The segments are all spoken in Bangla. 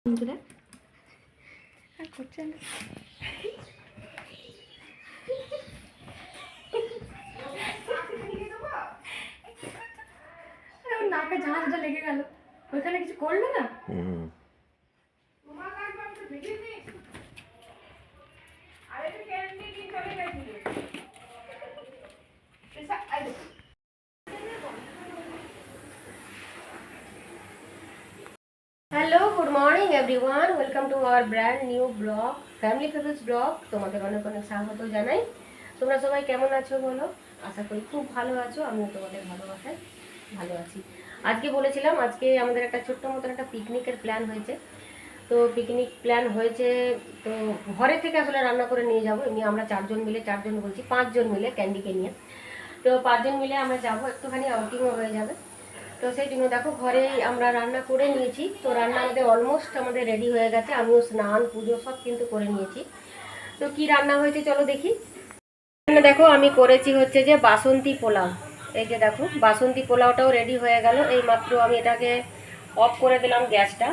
বন্ধুরা আর করছে না। নাকে ঝাঁঝটা লেগে গেল, ওইখানে কিছু করলো না। Hello, good morning everyone, welcome to our brand new blog, family favourites blog. তোমাদের অনেক অনেক স্বাগত জানাই। তোমরা সবাই কেমন আছো বলো? আশা করি খুব ভালো আছো। আমিও তোমাদের ভালোবাসায় ভালো আছি। আজকে বলেছিলাম, আজকে আমাদের একটা ছোট্ট মতন একটা পিকনিকের প্ল্যান হয়েছে। তো পিকনিক প্ল্যান হয়েছে, তো ঘরে থেকে আসলে রান্না করে নিয়ে যাবো। এমনি আমরা চারজন বলছি 5 জন মিলে, ক্যান্ডিকে নিয়ে। তো 5 জন মিলে আমরা যাবো, একটুখানি আউটিংও হয়ে যাবে। তো সেই জন্য দেখো ঘরেই আমরা রান্না করে নিয়েছি। তো রান্না আমাদের রেডি হয়ে গেছে। আমিও স্নান পুজো সব কিন্তু করে নিয়েছি। তো কি রান্না হয়েছে চলো দেখি। দেখো আমি করেছি হচ্ছে যে বাসন্তী পোলাও। এই যে দেখো বাসন্তী পোলাওটাও রেডি হয়ে গেল। এই মাত্র আমি এটাকে অফ করে দিলাম গ্যাসটা।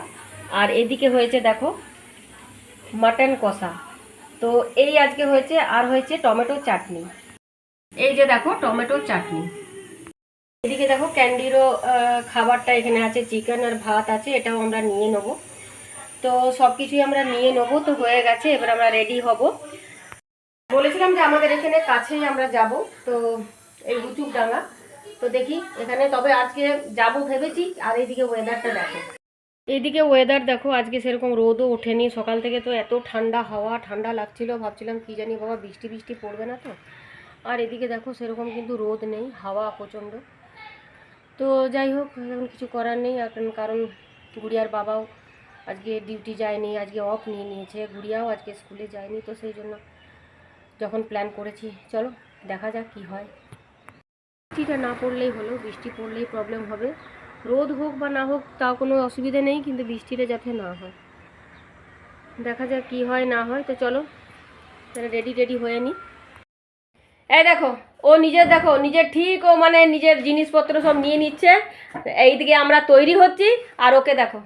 আর এদিকে হয়েছে দেখো মাটন কষা। তো এই আজকে হয়েছে। আর হয়েছে টমেটো চাটনি। এই যে দেখো টমেটো চাটনি। এদিকে দেখো ক্যান্ডিরও খাবারটা এখানে আছে, চিকেন আর ভাত আছে, এটাও আমরা নিয়ে নেবো। তো সব কিছুই আমরা নিয়ে নেবো। তো হয়ে গেছে, এবার আমরা রেডি হব। বলেছিলাম যে আমাদের এখানে কাছেই আমরা যাব, তো এই হুচুকডাঙ্গা। তো দেখি এখানে, তবে আজকে যাব ভেবেছি। আর এইদিকে ওয়েদারটা দেখো, এইদিকে ওয়েদার দেখো, আজকে সেরকম রোদও ওঠেনি। সকাল থেকে তো এত ঠান্ডা হাওয়া, ঠান্ডা লাগছিল, ভাবছিলাম কি জানি বাবা বৃষ্টি বৃষ্টি পড়বে না তো। আর এদিকে দেখো সেরকম কিন্তু রোদ নেই, হাওয়া প্রচণ্ড। তো যাই হোক, এখন কিছু করার নেই। এখন কারণ গুড়িয়ার বাবাও আজকে ডিউটি যায়নি, আজকে অফ নিয়ে নিয়েছে। গুড়িয়াও আজকে স্কুলে যায়নি। তো সেই জন্য যখন প্ল্যান করেছি, চলো দেখা যাক কি হয়। বৃষ্টিটা না পড়লেই হলো, বৃষ্টি পড়লেই প্রবলেম হবে। রোদ হোক বা না হোক তাও কোনো অসুবিধা নেই, কিন্তু বৃষ্টিটা যাতে না হয়। দেখা যাক কি হয় না হয়। তো চলো তাহলে রেডি হয়ে নি। এই দেখো ও নিজের ঠিক, ও মানে নিজের জিনিসপত্র সব নিয়ে নিচ্ছে। এইদিকে আমরা তৈরি হচ্ছি। আর ওকে দেখো,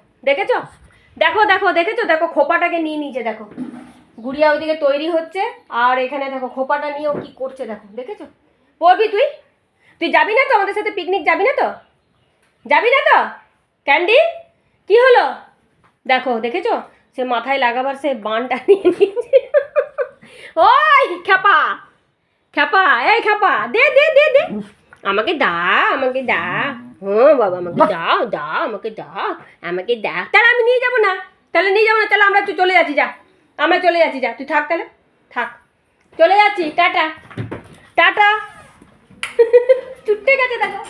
দেখেছো দেখো খোপাটাকে নিয়ে নিয়েছে। দেখো গুড়িয়া ওইদিকে তৈরি হচ্ছে, আর এখানে দেখো খোপাটা নিয়ে ও কি করছে দেখো, দেখেছো? পড়বি তুই যাবি না তো আমাদের সাথে পিকনিক? যাবি না তো ক্যান্ডি? কি হলো দেখো, দেখেছো? সে মাথায় লাগাবার সে বানটা নিয়ে নিয়েছে। ওই খ্যাপা খ্যাপা, এই খ্যাপা, দে আমাকে দা হ্যাঁ বাবা, আমাকে আমাকে দা। তাহলে আমি নিয়ে যাবো না, তাহলে আমরা চলে যাচ্ছি। যা তুই থাক, তাহলে থাক, চলে যাচ্ছি। টাটা ছুটে গেছে দেখো।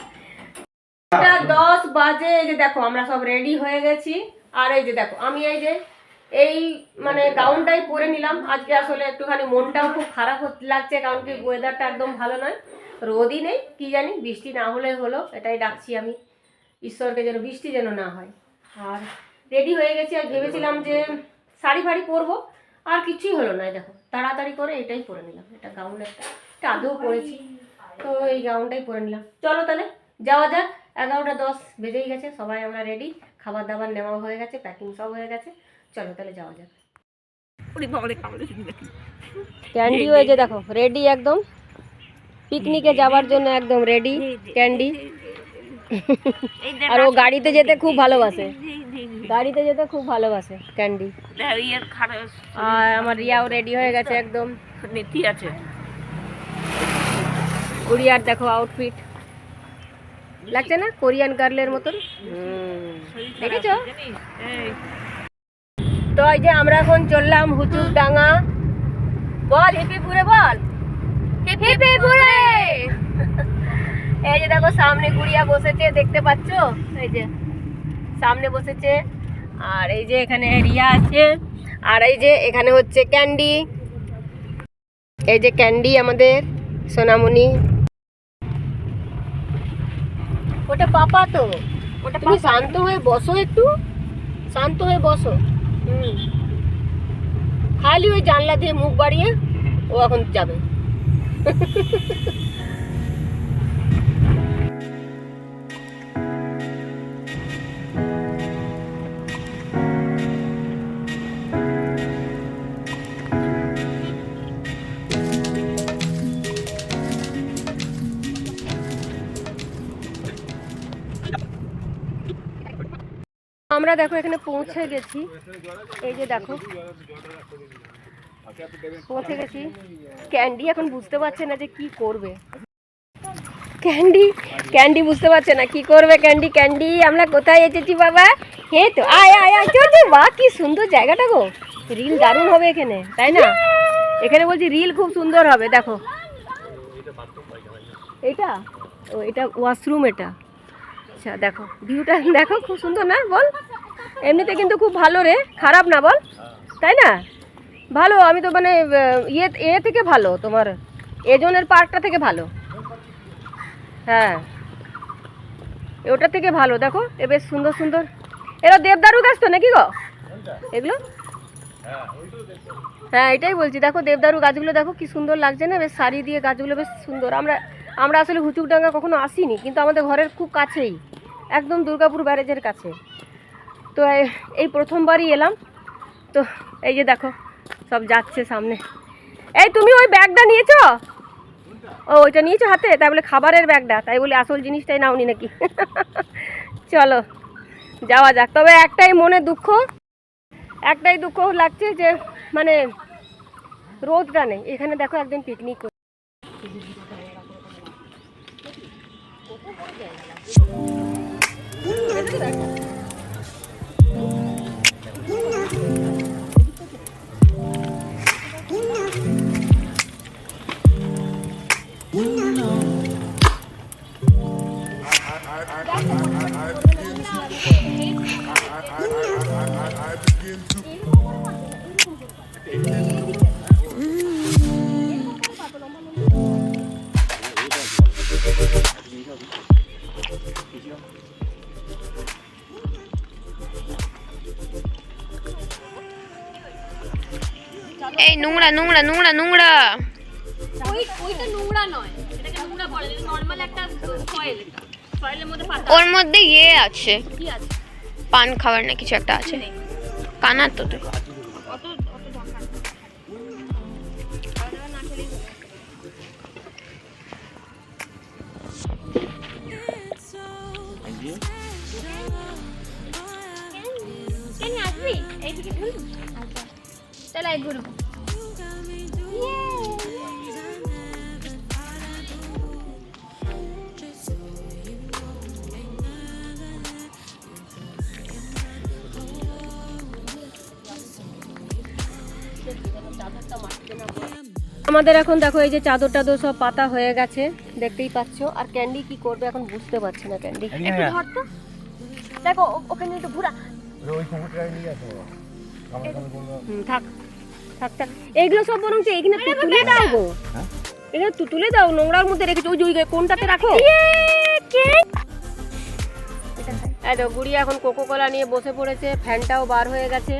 10 বাজে। এই যে দেখো আমরা সব রেডি হয়ে গেছি। আর এই যে দেখো আমি এই মানে গাউনটাই পরে নিলাম। আজকে আসলে একটুখানি মনটাও খুব খারাপ লাগছে, কারণ কি ওয়েদারটা একদম ভালো নয়, রোদই নেই। কি জানি বৃষ্টি না হলে হলো, এটাই ডাকছি আমি ঈশ্বরকে, যেন বৃষ্টি যেন না হয়। আর রেডি হয়ে গেছি। আর ভেবেছিলাম যে শাড়ি ফাড়ি পরবো, আর কিছুই হলো না। দেখো তাড়াতাড়ি করে এটাই পরে নিলাম। এটা গাউন, একটা আদৌ পরেছি, তো এই গাউনটাই পরে নিলাম। চলো তাহলে যাওয়া যাক। 11টা 10 বেজেই গেছে। সবাই আমরা রেডি, খাবার দাবার নেওয়া হয়ে গেছে, প্যাকিং সব হয়ে গেছে। চলো তাহলে যাওয়া যাক। ক্যান্ডি হয়েছে দেখো রেডি, একদম পিকনিকে যাওয়ার জন্য একদম রেডি ক্যান্ডি। আর ও গাড়িতে যেতে খুব ভালোবাসে ক্যান্ডি। আর আমার রিয়াও রেডি হয়ে গেছে একদম, নীতি আছে। গুড়িয়ার দেখো আউটফিট, লাগছে না কোরিয়ান গার্লের মতন? দেখেছো? তো এই যে আমরা এখন চললাম হুচুকডাঙ্গা। বল হিপিপুরে, বল হিপিপুরে। এই যে দেখো সামনে গুড়িয়া বসেছে, দেখতে পাচ্ছ? এই যে সামনে বসেছে। আর এই যে এখানে রিয়া আছে। আর এই যে এখানে হচ্ছে ক্যান্ডি। এই যে ক্যান্ডি আমাদের সোনামণি। ওটা পাপা তো, ওটা তুমি শান্ত হয়ে বসো, একটু শান্ত হয়ে বসো। খালি ওই জানলা দিয়ে মুখ বাড়িয়ে ও এখন যাবে। আমরা দেখো এখানে পৌঁছে গেছি, এই যে দেখো পৌঁছে গেছি। ক্যান্ডি এখন বুঝতে পারছে না যে কি করবে, ক্যান্ডি বুঝতে পারছে না কি করবে। ক্যান্ডি আমরা কোথায় এসেছি বাবা? হ্যাঁ তো আয় আয় আয়, চল চল, বাহ কি সুন্দর জায়গাটা গো, রিল দারুণ হবে এখানে, তাই না? এখানে বলছি রিল খুব সুন্দর হবে। দেখো এটা, ও এটা ওয়াশরুম, এটা আচ্ছা। দেখো ভিউটা দেখো, খুব সুন্দর না বল? এমনিতে কিন্তু খুব ভালো রে, খারাপ না বল, তাই না? ভালো, আমি তো মানে এ থেকে ভালো, তোমার এজনের পার্কটা থেকে ভালো। হ্যাঁ ওটা থেকে ভালো। দেখো এ বেশ সুন্দর সুন্দর, এরা দেবদারু গাছ তো নাকি গো এগুলো? হ্যাঁ এটাই বলছি, দেখো দেবদারু গাছগুলো দেখো কি সুন্দর লাগছে না, বেশ সারি দিয়ে গাছগুলো বেশ সুন্দর। আমরা আসলে হুচুকডাঙ্গা কখনো আসিনি, কিন্তু আমাদের ঘরের খুব কাছেই, একদম দুর্গাপুর ব্যারেজের কাছে। তো এই প্রথমবারই এলাম। তো এই যে দেখো সব যাচ্ছে সামনে। এই তুমি ওই ব্যাগটা নিয়েছো? ও ওইটা নিয়েছো হাতে, তাই বলে খাবারের ব্যাগটা, তাই বলে আসল জিনিসটাই নাওনি নাকি? চলো যাওয়া যাক। তবে একটাই মনে দুঃখ, একটাই দুঃখ লাগছে যে মানে রোদটা নেই এখানে। দেখো একদিন পিকনিক করে এই নোংরা নোংরা নোংরা নোংরা, ওইটা নোংরা নয়, এটাকে নোংরা বলে, এটা নরমাল একটা সয়েল, এটা সয়েলের মধ্যে পাতা ওর মধ্যে ইয়ে আছে, কি আছে, পান খাবার না কিছু একটা আছে। কানা তো তুই অত অত দরকার নেই। খাওয়া না খেলেই হলো। কেন আসবি এইদিকে ঘুরবি? আচ্ছা তাহলে এই ঘুরবো। আমাদের এখন দেখো এই যে চাদর টাদর সব পাতা হয়ে গেছে, দেখতেই পাচ্ছ। আর ক্যান্ডি কি করবে এখন বুঝতে পারছি না। ক্যান্ডি একটু ধর তো, দেখো ওখানে একটু ঘোরা। থাক থাক থাক, এইগুলো সব বরং এইখানে তুলে দাও গো, এখানে তুলে দাও, নোংরার মধ্যে রেখেছো। ওই যে কোনটাতে রাখো। গুড়ি এখন কোকো কোলা নিয়ে বসে পড়েছে, ফ্যানটাও বার হয়ে গেছে।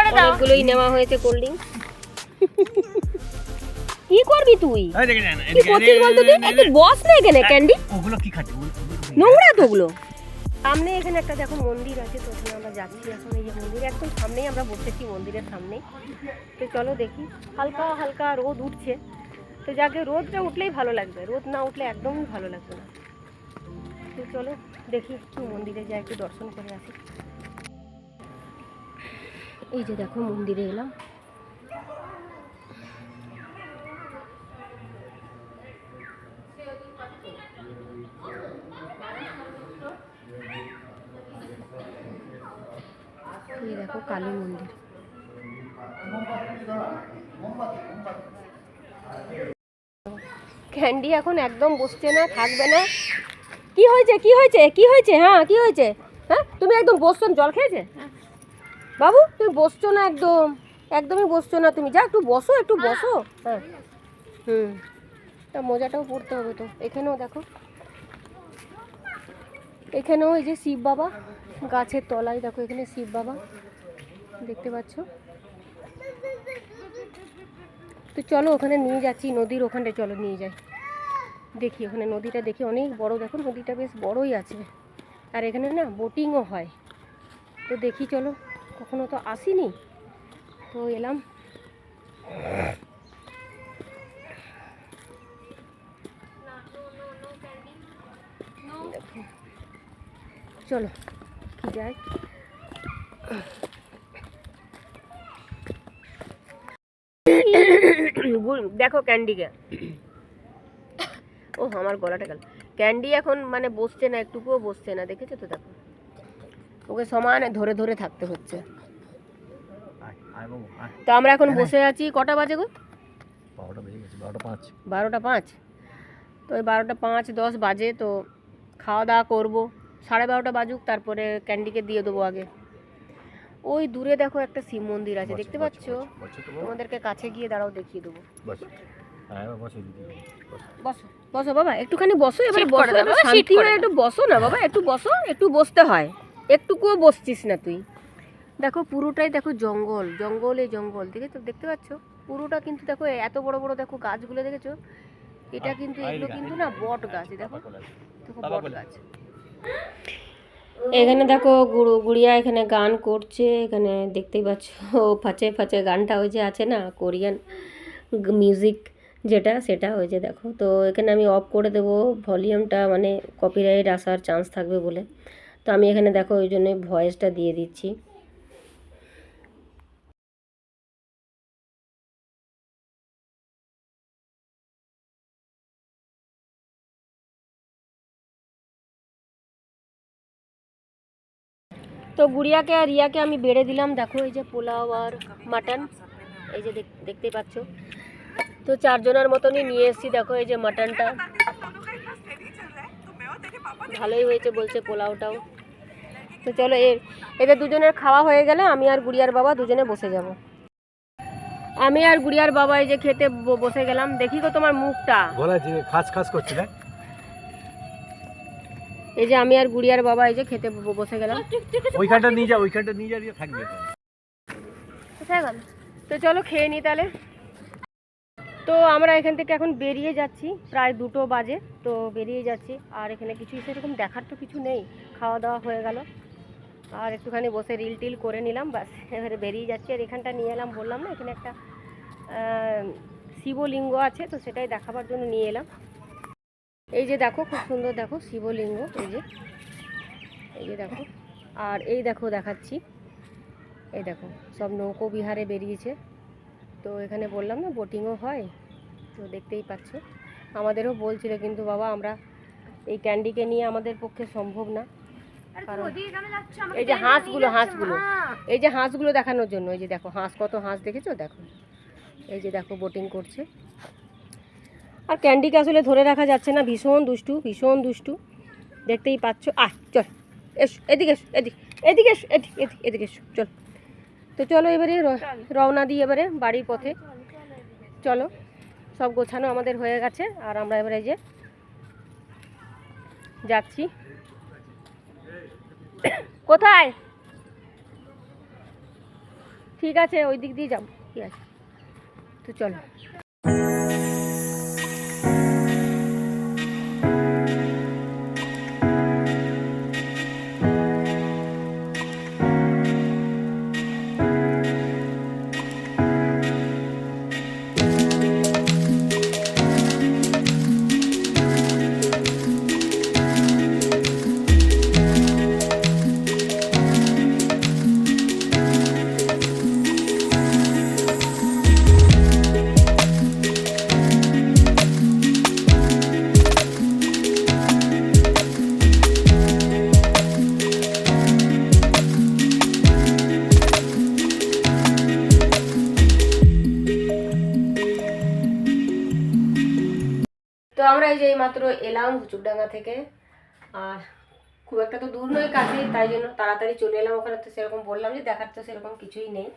অনেকগুলোই নেওয়া হয়েছে কোল্ড ড্রিঙ্ক। কি করবি তুই? কি করছিস বলতো তুই? একটু বস না এখানে ক্যান্ডি। ওগুলো কি খাচ্ছে? নোংরা তো ওগুলো। সামনে এখানে একটা দেখো মন্দির আছে, তো ওখানে আমরা যাচ্ছি এখন। এই যে মন্দির একদম সামনেই আমরা বসেছি, মন্দিরের সামনেই। তো চলো দেখি, হালকা হালকা রোদ উঠছে। তো যাকে রোদটা উঠলেই ভালো লাগবে, রোদ না উঠলে একদমই ভালো লাগবে না। তো চলো দেখি একটু মন্দিরে যাই, একটু দর্শন করে আসি। এই যে দেখো মন্দিরে এলাম। এই দেখো কালী মন্দির। ক্যান্ডি এখন একদম বসছে না, থাকবে না। কি হয়েছে কি হয়েছে কি হয়েছে? হ্যাঁ কি হয়েছে? হ্যাঁ তুমি একদম বসছো না, জল খেয়েছে বাবু? তুমি বসছো না, একদম একদমই বসছো না তুমি। যা একটু বসো, একটু বসো। হ্যাঁ তা মোজাটাও পরতে হবে তো। এখানেও দেখো, এখানেও এই যে শিব বাবা গাছের তলায়, দেখো এখানে শিব বাবা দেখতে পাচ্ছ। তো চলো ওখানে নিয়ে যাচ্ছি, নদীর ওখানটায় চলো নিয়ে যাই, দেখি ওখানে নদীটা দেখি, অনেক বড়। দেখো নদীটা বেশ বড়ই আছে, আর এখানে না বোটিংও হয়। তো দেখি চলো, কখনো তো আসিনি, তো এলাম। দেখো চলো যাই। দেখো ক্যান্ডিকে, ও আমার গলাটা গেল। ক্যান্ডি এখন মানে বসছে না, একটুকুও বসছে না, দেখেছো তো? দেখো ওকে সমানে ধরে ধরে থাকতে হচ্ছে। তো আমরা এখন বসে আছি, কটা বাজে গো? 12:05। তো ওই 12:05-10 বাজে। তো খাওয়া দাওয়া করবো, 12:30 বাজুক, তারপরে ক্যান্ডিকে দিয়ে দেবো আগে। ওই দূরে দেখো একটা শিব মন্দির আছে, দেখতে পাচ্ছ? তোমাদেরকে কাছে গিয়ে দাঁড়াও, দেখিয়ে দেবো। বসো বসো বাবা, একটুখানি বসো, এবারে বসো, শান্তি হয়ে একটু বসো না বাবা, একটু বসো, একটু বসতে হয়, একটুকুও বসছিস না তুই। দেখো পুরোটাই দেখো জঙ্গল, জঙ্গলে জঙ্গল, দেখতে পাচ্ছ পুরোটা? কিন্তু দেখো এত বড় বড় দেখো গাছগুলো, দেখেছো? এটা কিন্তু, এগুলো কিন্তু না বট গাছ, দেখো দেখো বট গাছ। এখানে দেখো গুড়িয়া এখানে গান করছে, এখানে দেখতেই পাচ্ছ ফাঁচে ফাঁচে গানটা ওই যে আছে না কোরিয়ান মিউজিক যেটা, সেটা ওই যে দেখো। তো এখানে আমি অফ করে দেবো ভলিউমটা, মানে কপিরাইট আসার চান্স থাকবে বলে। তো আমি এখানে দেখো ওই জন্যই ভয়েসটা দিয়ে দিচ্ছি। তো গুড়িয়াকে আর রিয়াকে আমি বেড়ে দিলাম, দেখো এই যে পোলাও আর মাটন, এই যে দেখতেই পাচ্ছ। তো 4 জনের মতনই নিয়ে এসেছি, দেখো এই যে মাটনটা ভালোই হয়েছে বলছে, পোলাওটাও। তো চলো এদের দুজনের খাওয়া হয়ে গেলে আমি আর গুড়িয়ার বাবা দুজনে বসে যাব। আমি আর গুড়িয়ার বাবা এই যে খেতে বসে গেলাম। দেখি গো তোমার মুখটা খাস খাস করছে না? এই যে আমি আর গুড়িয়ার বাবা এই যে খেতে বসে গেলাম। ওইখানটা নিয়ে যা, ওইখানটা নিয়ে যা, থাকবে কোথায় গেল? তো চলো খেয়ে নিই তাহলে। তো আমরা এখান থেকে এখন বেরিয়ে যাচ্ছি, প্রায় 2টো বাজে। তো বেরিয়ে যাচ্ছি, আর এখানে কিছু সেরকম দেখার তো কিছু নেই, খাওয়া দাওয়া হয়ে গেল, আর একটুখানি বসে রিল টিল করে নিলাম, ব্যাস এবারে বেরিয়ে যাচ্ছি। আর এখানটা নিয়ে এলাম, বললাম না এখানে একটা শিবলিঙ্গ আছে, তো সেটাই দেখাবার জন্য নিয়ে এলাম। এই যে দেখো খুব সুন্দর দেখো শিবলিঙ্গ, এই যে দেখো। আর এই দেখো দেখাচ্ছি, এই দেখো সব নৌকো বিহারে বেরিয়েছে। তো এখানে বললাম না বোটিংও হয়, তো দেখতেই পাচ্ছ। আমাদেরও বলছিল, কিন্তু বাবা আমরা এই ক্যান্ডিকে নিয়ে আমাদের পক্ষে সম্ভব না, কারণ এই যে হাঁসগুলো এই যে হাঁসগুলো দেখানোর জন্য। এই যে দেখো হাঁস, কত হাঁস দেখেছো? দেখো এই যে দেখো বোটিং করছে। আর ক্যান্ডিকে আসলে ধরে রাখা যাচ্ছে না, ভীষণ দুষ্টু, ভীষণ দুষ্টু, দেখতেই পাচ্ছ। চল এসো এদিকে, এসো এদিকে, এসো এদিকে এসো, চল। তো চলো এবারে রওনা দিই এবারে বাড়ির পথে। চলো, সব গোছানো আমাদের হয়ে গেছে, আর আমরা এবারে যে যাচ্ছি। কোথায়? ঠিক আছে, ওই দিক দিয়ে যাবো, ঠিক আছে। তো চলো। তো আমরা এই যে মাত্র এলাম হুচুকডাঙ্গা থেকে, আর খুব একটা তো দূর নয়, কাছেই, তাই জন্য তাড়াতাড়ি চলে এলাম। ওখানে তো সেরকম বললাম যে দেখার তো সেরকম কিছুই নেই।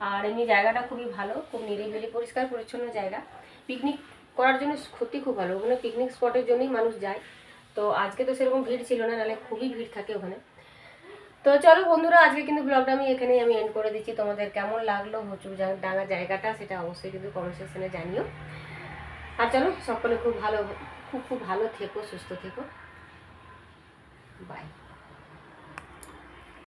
আর এমনি জায়গাটা খুবই ভালো, খুব নিরিবিলি, পরিষ্কার পরিচ্ছন্ন জায়গা। পিকনিক করার জন্য সত্যি খুব ভালো, ওখানে পিকনিক স্পটের জন্যই মানুষ যায়। তো আজকে তো সেরকম ভিড় ছিল না, নাহলে খুবই ভিড় থাকে ওখানে। তো চলো বন্ধুরা, আজকে কিন্তু ব্লগটা আমি এখানেই এন্ড করে দিচ্ছি। তোমাদের কেমন লাগলো হুচুকডাঙ্গা জায়গাটা, সেটা অবশ্যই কিন্তু কমেন্ট সেকশনে জানিও। আর চলো, সকলে খুব ভালো থেকো, সুস্থ থেকো, বাই।